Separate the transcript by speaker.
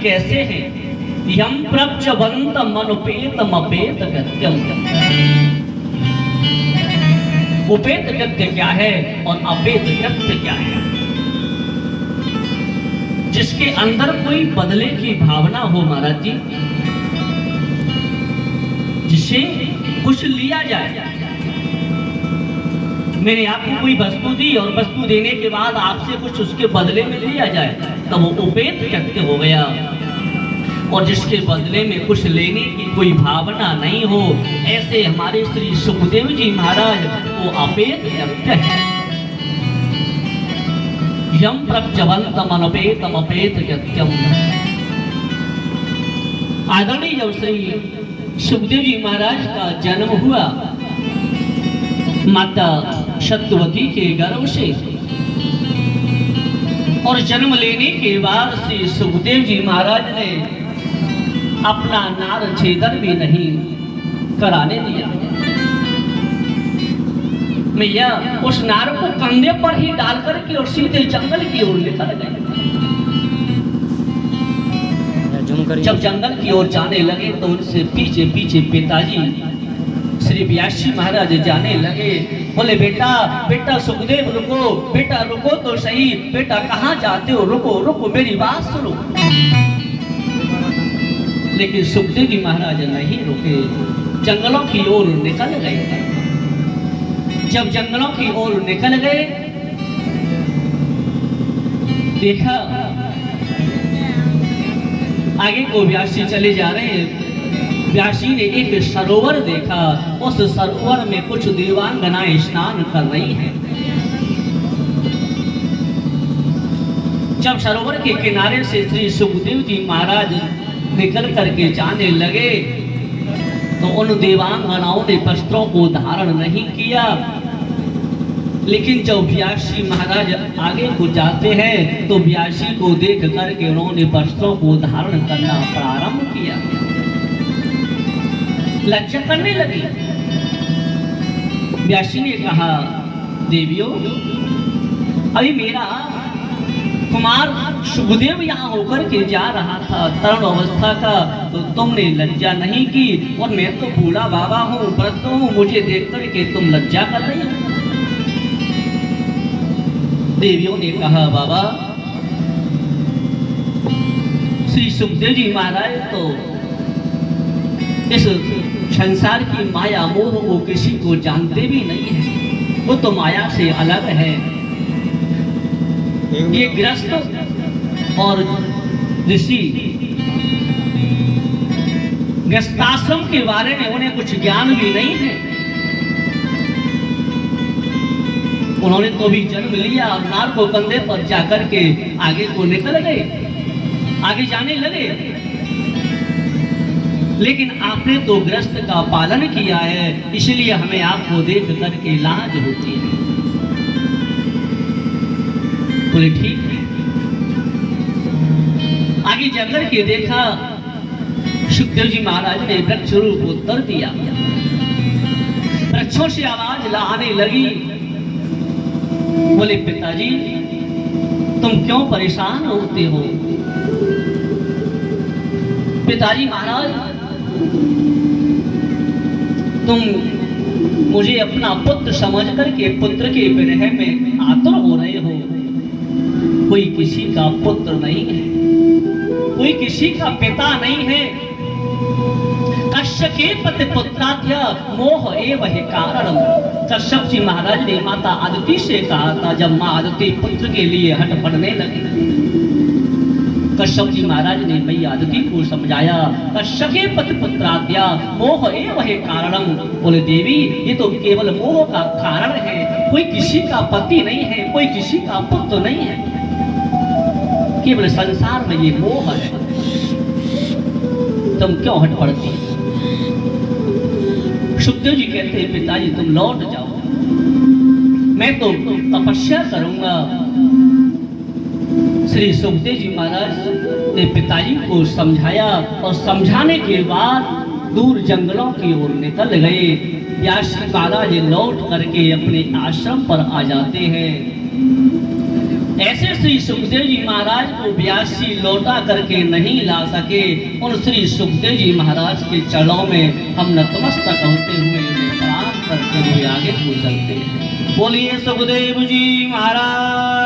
Speaker 1: कैसे हैं? यम प्रत्यवंतम अनुपेतम अपेत कृत्यम। उपेत कृत्य क्या है और अपेत कृत्य क्या है? जिसके अंदर कोई बदले की भावना हो महाराज जी, जिसे कुछ लिया जाए। मैंने आपको कोई वस्तु दी और वस्तु देने के बाद आपसे कुछ उसके बदले में लिया जाए, तब वो उपेत कृत्य हो गया। और जिसके बदले में कुछ लेने की कोई भावना नहीं हो, ऐसे हमारे श्री सुखदेव जी महाराज वो अपेत कृत्य है। यम प्रत्यवंतम अनुपेतम अपेत कृत्यम। आदरणीय जब श्री सुखदेव जी महाराज का जन्म हुआ माता सत्यवती के गर्भ से, और जन्म लेने के बाद श्री सुखदेव जी महाराज ने अपना नार छेदन भी नहीं कराने दिया। मैया उस नार को कंधे पर ही डालकर के और सीधे जंगल की ओर निकल गए। जब जंगल की ओर जाने लगे तो उनसे पीछे पीछे पिताजी श्री व्यासी महाराज जाने लगे। बोले बेटा बेटा सुखदेव रुको, बेटा रुको तो सही, बेटा कहाँ जाते हो, रुको रुको मेरी बात सुनो। लेकिन सुखदेव जी महाराज नहीं रुके, जंगलों की ओर निकल गए। जब जंगलों की ओर निकल गए, देखा आगे को व्यासी चले जा रहे हैं। व्यासी ने एक सरोवर देखा, उस सरोवर में कुछ देवांगनाएं स्नान कर रही हैं। जब सरोवर के किनारे से श्री सुखदेव जी महाराज निकल करके जाने लगे तो उन देवांगनाओं ने वस्त्रों को धारण नहीं किया। लेकिन जब व्यासी महाराज आगे को जाते हैं तो व्यासी को देख करके उन्होंने वस्त्रों को धारण करना प्रारंभ किया, लज्जा करने लगी। व्यासी ने कहा देवियों, अभी मेरा कुमार सुखदेव यहाँ होकर के जा रहा था तरुण अवस्था का, तो तुमने लज्जा नहीं की, और मैं तो बूढ़ा बाबा हूँ, वृद्ध हूँ, मुझे देख करके तुम लज्जा कर रही हो। देवियों ने कहा बाबा, श्री सुखदेव जी महाराज तो इस संसार की माया मोह को किसी को जानते भी नहीं है, वो तो माया से अलग है। ये गृहस्थ और ऋषि गृहस्थाश्रम के बारे में उन्हें कुछ ज्ञान भी नहीं है। उन्होंने तो भी जन्म लिया और नार को कंधे पर जाकर के आगे को निकल गए, आगे जाने लगे। लेकिन आपने तो गृहस्थ का पालन किया है, इसलिए हमें आपको देख करके लाज होती है। बोले ठीक है। आगे जाकर के देखा, सुखदेव जी महाराज ने वृक्ष रूप उत्तर दिया। वृक्षों से आवाज आने लगी। बोले पिताजी, तुम क्यों परेशान होते हो? पिताजी महाराज, तुम मुझे अपना पुत्र समझ करके पुत्र के विरह में आतुर हो रहे हो। कोई किसी का पुत्र नहीं है, कोई किसी का पिता नहीं है। कश्यप के पति पुत्राध्य मोह एव हि कारणम। कश्यप जी महाराज ने माता आदिति से कहा था, जब माँ आदिति पुत्र के लिए हट पड़ने लगी। कश्यप जी महाराज ने मैया आदिति को समझाया, कश्यप के पति पुत्राध्य मोह एव हि कारणम। बोले देवी, ये तो केवल मोह का कारण है, कोई किसी का पति नहीं है, कोई किसी का पुत्र नहीं है, केवल संसार में ये मोह है। तुम क्यों हट पड़ती? सुखदेव जी कहते हैं, पिताजी तुम लौट जाओ, मैं तो तपस्या करूंगा। श्री सुखदेव जी महाराज ने पिताजी को समझाया और समझाने के बाद दूर जंगलों की ओर निकल गए। व्यासी महाराज लौट करके अपने आश्रम पर आ जाते हैं। ऐसे श्री सुखदेव जी महाराज को व्यासी लौटा करके नहीं ला सके। उन श्री सुखदेव जी महाराज के चरणों में हम नतमस्तक होते हुए उन्हें प्रणाम करते हुए आगे को चलते हैं। बोलिए सुखदेव जी महाराज